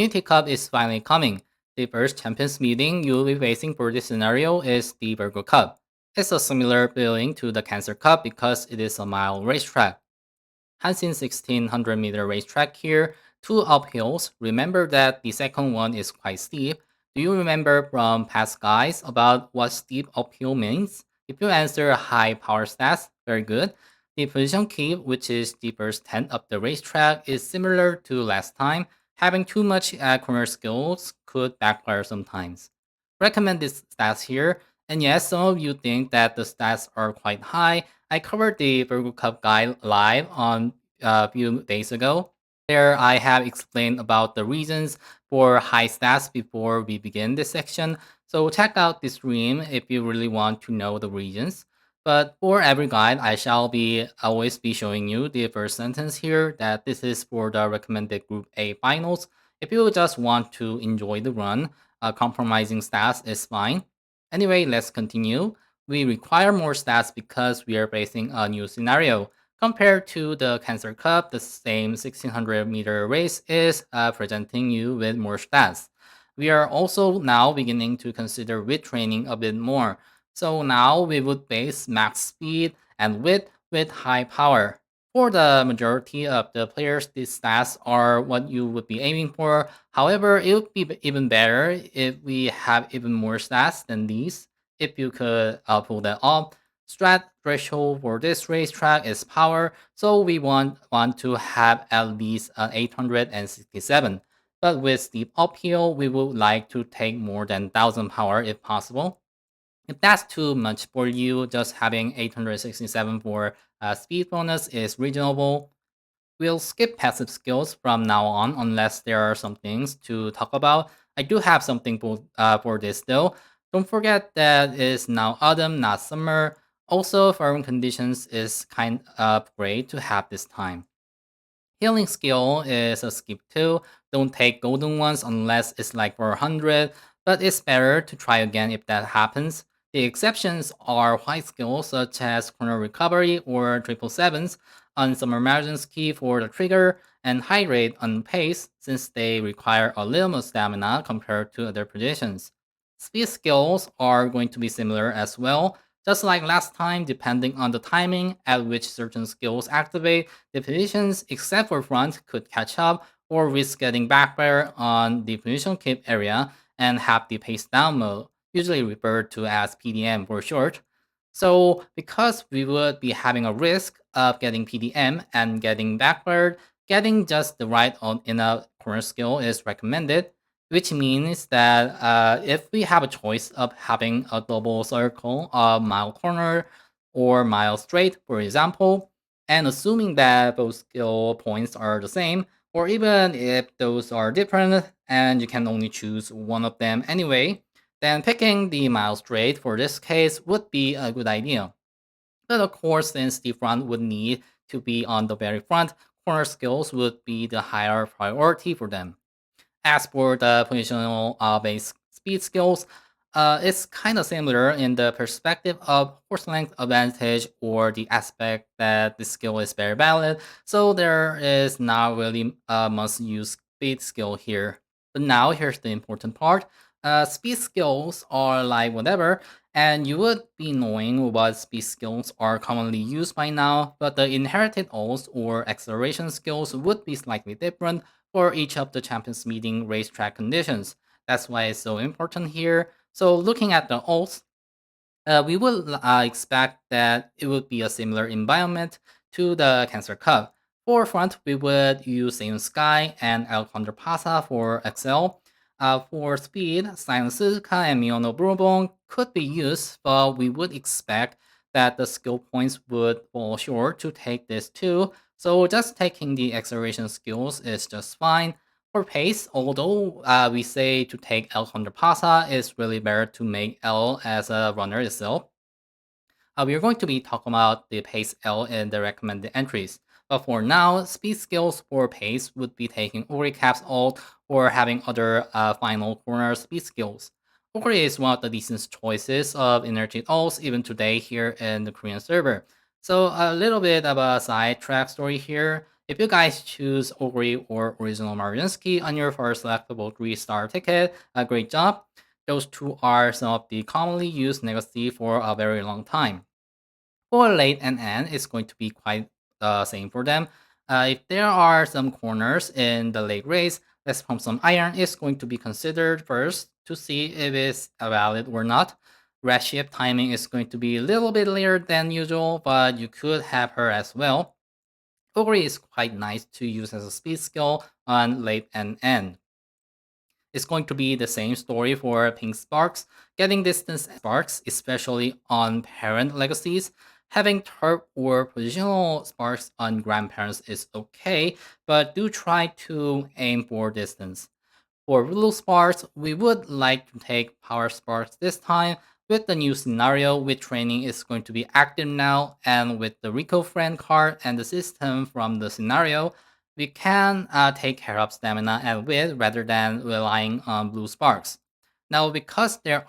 Unity Cup is finally coming. The first Champions meeting you'll be facing for this scenario is the Virgo Cup. It's a similar billing to the Cancer Cup because it is a mile racetrack. Hansen 1600-meter racetrack here, two uphills. Remember that the second one is quite steep. Do you remember from past guides about what steep uphill means? If you answer high power stats, very good. The position keep, which is the first 10 of the racetrack, is similar to last time. Having too much corner skills could backfire sometimes. Recommend these stats here. And yes, some of you think that the stats are quite high. I covered the Virgo Cup guide live on a few days ago. There, I have explained about the reasons for high stats before we begin this section. So check out this stream if you really want to know the reasons. But for every guide, I shall be always be showing you the first sentence here that this is for the recommended Group A finals. If you just want to enjoy the run, compromising stats is fine. Anyway, let's continue. We require more stats because we are facing a new scenario. Compared to the Cancer Cup, the same 1600-meter race is presenting you with more stats. We are also now beginning to consider width training a bit more. So now we would base max speed and width with high power. For the majority of the players, these stats are what you would be aiming for. However, it would be even better if we have even more stats than these. If you could pull that off, strat threshold for this racetrack is power, so we want to have at least 867. But with steep uphill, we would like to take more than 1000 power if possible. If that's too much for you, just having 867 for speed bonus is reasonable. We'll skip passive skills from now on unless there are some things to talk about. I do have something for this though. Don't forget that it's now autumn, not summer. Also, farming conditions is kind of great to have this time. Healing skill is a skip too. Don't take golden ones unless it's like 400, but it's better to try again if that happens. The exceptions are white skills such as corner recovery or triple sevens on summer margins key for the trigger and high rate on pace since they require a little more stamina compared to other positions. Speed skills are going to be similar as well. Just like last time, depending on the timing at which certain skills activate, the positions except for front could catch up or risk getting backfire on the position keep area and have the pace down mode, usually referred to as PDM for short. So because we would be having a risk of getting PDM and getting backfired, getting just the right on in a corner skill is recommended, which means that if we have a choice of having a double circle, a mile corner, or mile straight, for example, and assuming that both skill points are the same, or even if those are different and you can only choose one of them anyway, then picking the mile straight for this case would be a good idea. But of course, since the front would need to be on the very front, corner skills would be the higher priority for them. As for the positional based speed skills, it's kind of similar in the perspective of horse length advantage or the aspect that the skill is very valid. So there is not really a must use speed skill here. But now here's the important part. Speed skills are like whatever, and you would be knowing what speed skills are commonly used by now, but the inherited ults or acceleration skills would be slightly different for each of the champions meeting racetrack conditions. That's why it's so important here. So looking at the ults, we would expect that it would be a similar environment to the Cancer Cup. For front, we would use Same Sky and El Contrapasa for Excel. For speed, Silent Suzuka and Miyono Bourbon could be used, but we would expect that the skill points would fall short to take this too. So just taking the acceleration skills is just fine. For pace, although we say to take El Contrapasa, it's really better to make L as a runner itself. We are going to be talking about the pace L in the recommended entries. But for now, speed skills for pace would be taking Ori Cap's ult or having other final corner speed skills. Ori is one of the decent choices of energy ults even today here in the Korean server. So a little bit of a sidetrack story here. If you guys choose Ogre or Original Marinsky on your first selectable 3-star ticket, a great job. Those two are some of the commonly used legacy for a very long time. For late and end, it's going to be quite the same for them. If there are some corners in the late race, let's pump some iron is going to be considered first to see if it's valid or not. Red ship timing is going to be a little bit later than usual, but you could have her as well. Ogre is quite nice to use as a speed skill on late and end. It's going to be the same story for Pink Sparks. Getting distance sparks, especially on parent legacies. Having turp or positional sparks on grandparents is okay, but do try to aim for distance. For Blue Sparks, we would like to take Power Sparks this time. With the new scenario, with training is going to be active now, and with the Rico Friend card and the system from the scenario, we can take care of stamina and wit rather than relying on Blue Sparks. Now, because there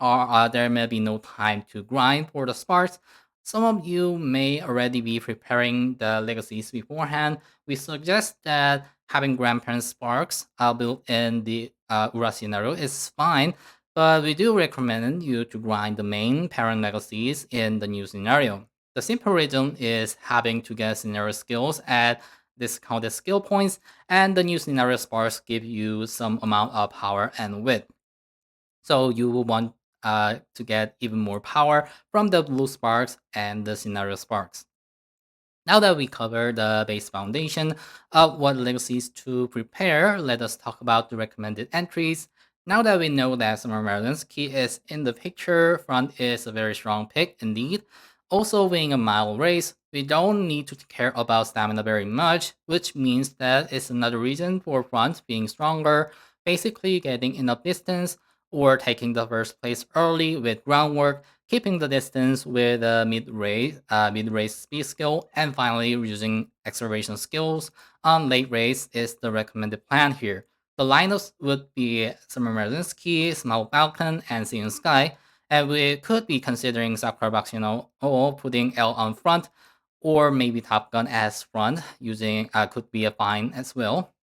may be no time to grind for the sparks, some of you may already be preparing the legacies beforehand. We suggest that having grandparent sparks built in the Ura scenario is fine, but we do recommend you to grind the main parent legacies in the new scenario. The simple reason is having to get scenario skills at discounted skill points, and the new scenario sparks give you some amount of power and wit. So you will want to get even more power from the blue sparks and the scenario sparks. Now that we covered the base foundation of what legacies to prepare, let us talk about the recommended entries. Now that we know that Summer Maryland's key is in the picture, front is a very strong pick indeed. Also, being a mile race, we don't need to care about stamina very much, which means that it's another reason for front being stronger, basically getting enough distance or taking the first place early with groundwork, keeping the distance with a mid-race speed skill, and finally using acceleration skills on late race is the recommended plan here. The lineups would be Summer Merlinsky, Small Falcon, and Seeing Sky, and we could be considering Sakura Baxino or putting L on front, or maybe Top Gun as front, using could be a fine as well.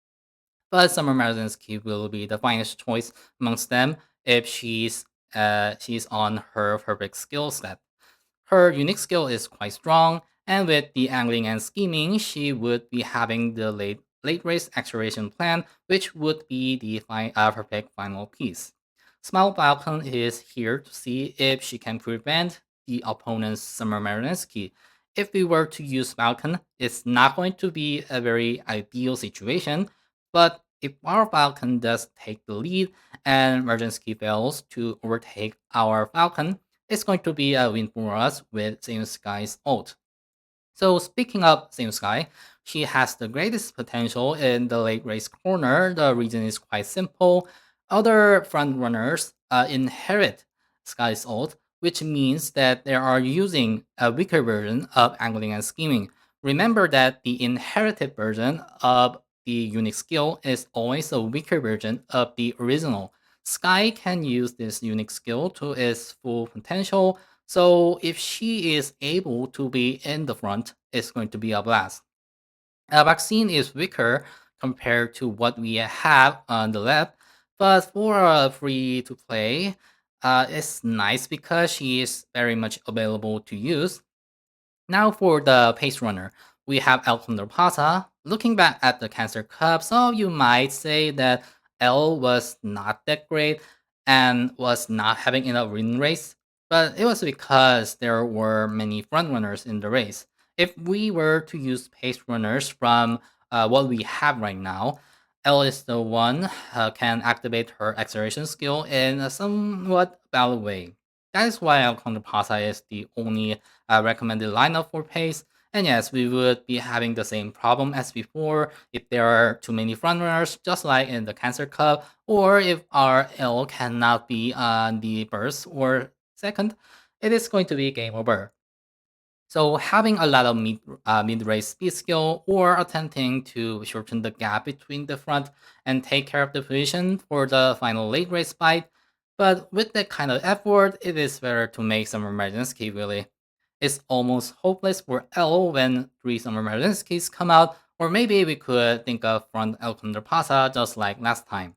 But Summer Merlinsky will be the finest choice amongst them if she's on her perfect skill set. Her unique skill is quite strong, and with the angling and scheming, she would be having the late race acceleration plan, which would be the perfect final piece. Smile Falcon is here to see if she can prevent the opponent's Summer Marinsky. If we were to use Falcon, it's not going to be a very ideal situation, but if our Falcon does take the lead and Merzinski fails to overtake our Falcon, it's going to be a win for us with Same Sky's ult. So speaking of Same Sky, she has the greatest potential in the late race corner. The reason is quite simple. Other frontrunners inherit Sky's ult, which means that they are using a weaker version of angling and scheming. Remember that the inherited version of the unique skill is always a weaker version of the original. Sky can use this unique skill to its full potential, so if she is able to be in the front, it's going to be a blast. Vaccine is weaker compared to what we have on the left, but for a free to play, it's nice because she is very much available to use. Now for the pace runner, we have El Condorpasa. Looking back at the Cancer Cup, some of you might say that L was not that great and was not having enough win race, but it was because there were many frontrunners in the race. If we were to use pace runners from what we have right now, L is the one can activate her acceleration skill in a somewhat valid way. That is why El Condorpasa is the only recommended lineup for pace. And yes, we would be having the same problem as before if there are too many frontrunners, just like in the Cancer Cup, or if our L cannot be on the first or second, it is going to be game over. So having a lot of mid-race speed skill or attempting to shorten the gap between the front and take care of the position for the final late race fight. But with that kind of effort, it is better to make some emergency really. It's almost hopeless for L when 3 Summer Emergencies come out Or maybe we could think of front El Contrapasa just like last time.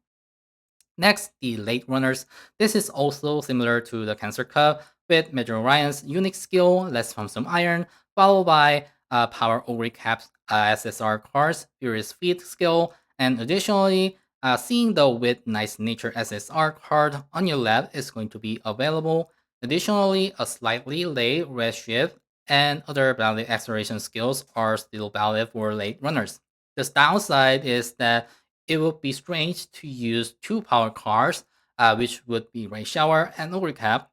Next, the late runners. This is also similar to the Cancer Cup, with Major Orion's unique skill, Let's Pump Some Iron, followed by Power Over Caps SSR cards, Furious Feet skill, and additionally, seeing the with Nice Nature SSR card on your left is going to be available. Additionally, a slightly late Red Shift and other valid acceleration skills are still valid for late runners. The downside is that it would be strange to use two power cards, which would be Ray Shower and Overcap,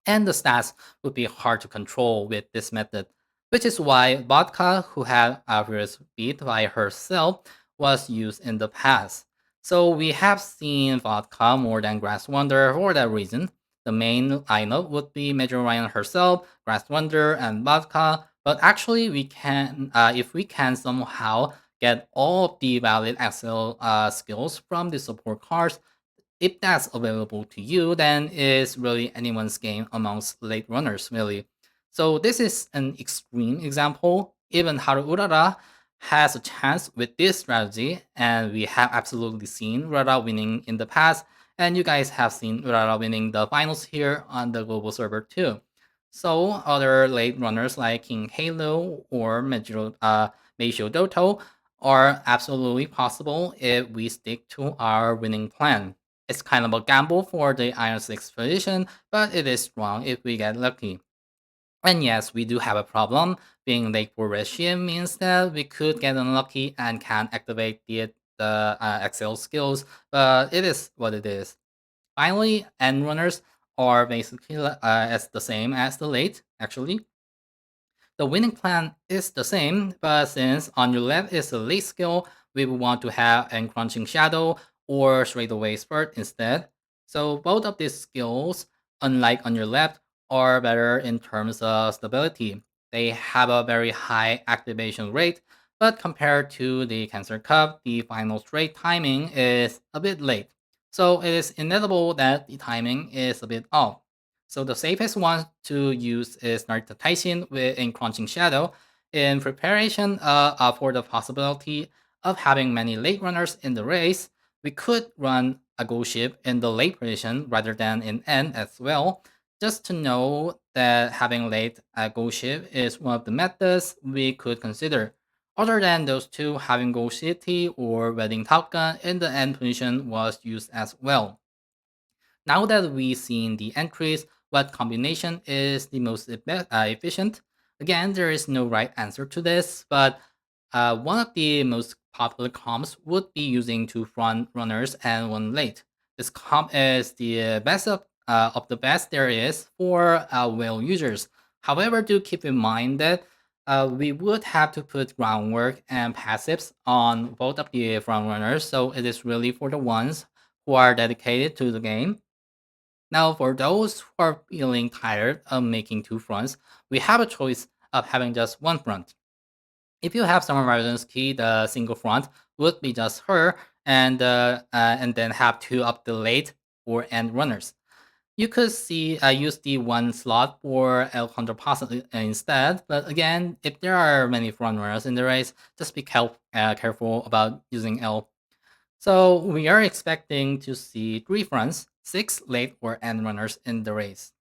and the stats would be hard to control with this method, which is why Vodka, who had Avrius beat by herself, was used in the past. So we have seen Vodka more than Grass Wonder for that reason. The main lineup would be Major Ryan herself, Grass Wonder, and Vodka. But actually, we can, if we can somehow get all of the valid Excel skills from the support cards, if that's available to you, then it's really anyone's game amongst late runners, really. So this is an extreme example. Even Haru Urara has a chance with this strategy, and we have absolutely seen Urara winning in the past, and you guys have seen Urara winning the finals here on the global server too. So other late runners like King Halo or Meisho Doto are absolutely possible if we stick to our winning plan. It's kind of a gamble for the Iron 6 position, but it is strong if we get lucky. And yes, we do have a problem. Being late for regime means that we could get unlucky and can't activate the Excel skills, but it is what it is. Finally, end runners are basically as the same as the late, actually. The winning plan is the same, but since on your left is the least skill, we will want to have an crunching shadow or straightaway spurt instead. So both of these skills, unlike on your left, are better in terms of stability. They have a very high activation rate, but compared to the Cancer Cup, the final straight timing is a bit late. So it is inevitable that the timing is a bit off. So the safest one to use is Narita Taishin with Encroaching Shadow in preparation for the possibility of having many late runners in the race. We could run a go ship in the late position rather than in end as well, just to know that having late go ship is one of the methods we could consider. Other than those two, having Go City or Wedding Top Gun in the end position was used as well. Now that we've seen the entries, what combination is the most efficient? Again, there is no right answer to this, but one of the most popular comps would be using two front runners and one late. This comp is the best of the best there is for whale users. However, do keep in mind that we would have to put groundwork and passives on both of the front runners, so it is really for the ones who are dedicated to the game. Now, for those who are feeling tired of making two fronts, we have a choice of having just one front. If you have Summer Key, the single front would be just her, and then have two of the late or end runners. You could see use the one slot for El Contrapaso instead, but again, if there are many front runners in the race, just be careful about using L. So we are expecting to see three fronts, six late or end runners in the race.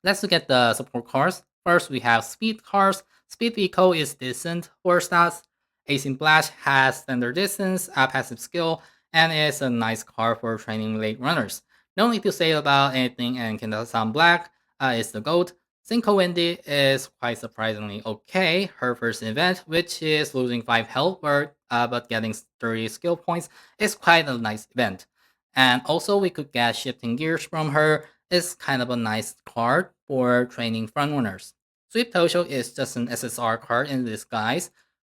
Let's look at the support cars. First, we have Speed cars. Speed Eco is decent for stats. Async Flash has standard distance, a passive skill, and is a nice car for training late runners. No need to say about anything, and Kinda-san Black is the GOAT. Cinco Wendy is quite surprisingly okay. Her first event, which is losing 5 health but getting 30 skill points, is quite a nice event. And also, we could get shifting gears from her. It's kind of a nice card for training frontrunners. Sweep Tosho is just an SSR card in disguise.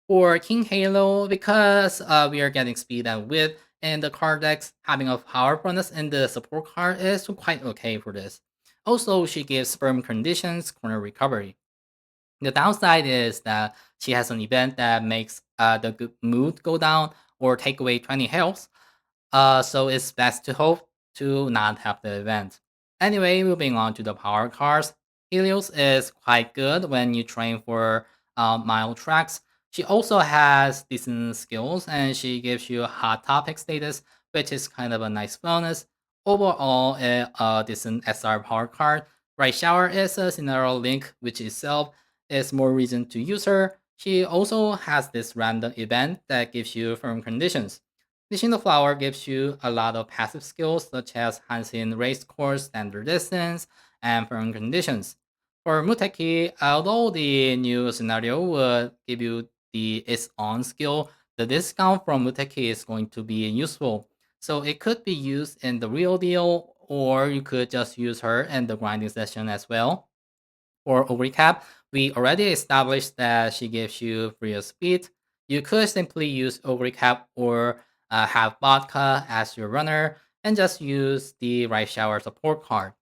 For King Halo, because we are getting speed and width, and the card decks having a power bonus in the support card is quite okay for this. Also, she gives sperm conditions, corner recovery. The downside is that she has an event that makes the good mood go down or take away 20 health, so it's best to hope to not have the event. Anyway, moving on to the power cars. Helios is quite good when you train for mile tracks. She also has decent skills and she gives you hot topic status, which is kind of a nice bonus. Overall, a decent SR power card. Right Shower is a scenario link, which itself is more reason to use her. She also has this random event that gives you firm conditions. Dishing the Flower gives you a lot of passive skills such as Hansin race course, standard distance, and firm conditions. For Muteki, although the new scenario would give you the its on skill, the discount from Muteki is going to be useful. So it could be used in the real deal, or you could just use her in the grinding session as well. For a recap, we already established that she gives you free speed. You could simply use Overcap or have Vodka as your runner and just use the Right Shower support card.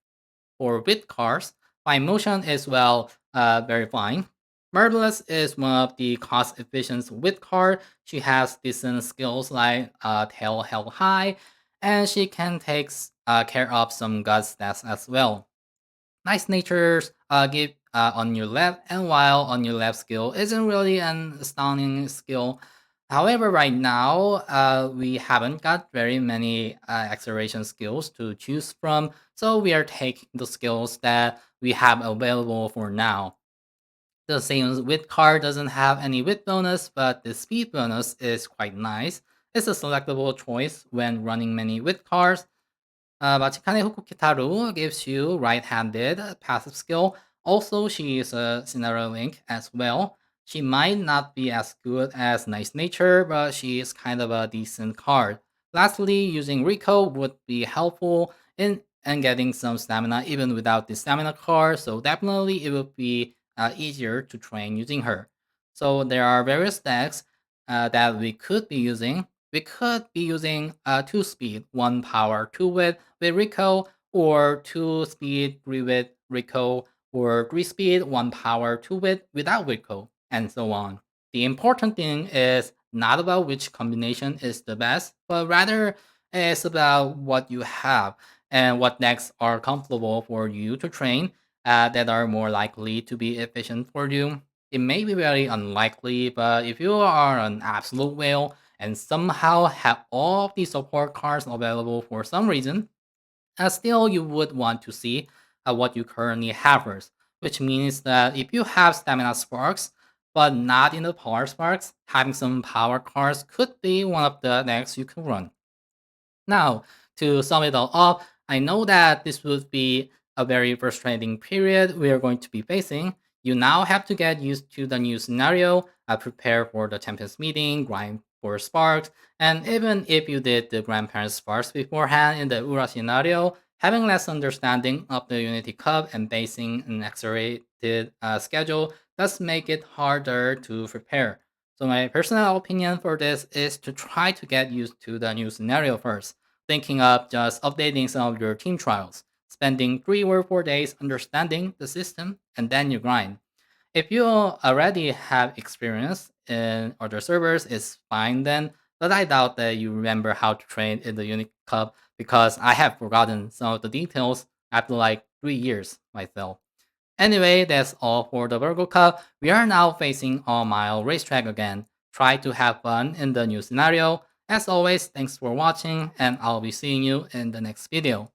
For wit cards, Fine Motion is very fine. Marvelous is one of the cost efficient wit card. She has decent skills like tail held high, and she can take care of some god stats as well. Nice natures give on your left, and while on your left skill isn't really an astounding skill. However, right now we haven't got very many acceleration skills to choose from, so we are taking the skills that we have available for now. The same wit card doesn't have any wit bonus, but the speed bonus is quite nice. It's a selectable choice when running many wit cards. Machikane Hokukitaru gives you right-handed passive skill. Also, she is a scenario link as well. She might not be as good as Nice Nature, but she is kind of a decent card. Lastly, using Rico would be helpful in getting some stamina even without the stamina card, so definitely it would be easier to train using her. So there are various decks that we could be using. We could be using 2 speed, 1 power, 2 width with Rico, or 2 speed, 3 width Rico, or 3 speed, 1 power, 2 width without Rico, and so on. The important thing is not about which combination is the best, but rather it's about what you have and what decks are comfortable for you to train that are more likely to be efficient for you. It may be very unlikely, but if you are an absolute whale and somehow have all of the support cards available for some reason, still you would want to see what you currently have first, which means that if you have stamina sparks, but not in the power sparks, having some power cards could be one of the decks you can run. Now, to sum it all up, I know that this would be a very frustrating period we are going to be facing. You now have to get used to the new scenario, prepare for the Tempest meeting, grind for sparks, and even if you did the grandparents sparks beforehand in the Ura scenario, having less understanding of the Unity Cup and basing an accelerated schedule does make it harder to prepare. So my personal opinion for this is to try to get used to the new scenario first, thinking of just updating some of your team trials, spending 3 or 4 days understanding the system, and then you grind. If you already have experience in other servers, it's fine then, but I doubt that you remember how to train in the Unity Cup because I have forgotten some of the details after like 3 years myself. Anyway, that's all for the Virgo Cup. We are now facing All Mile Racetrack again. Try to have fun in the new scenario. As always, thanks for watching, and I'll be seeing you in the next video.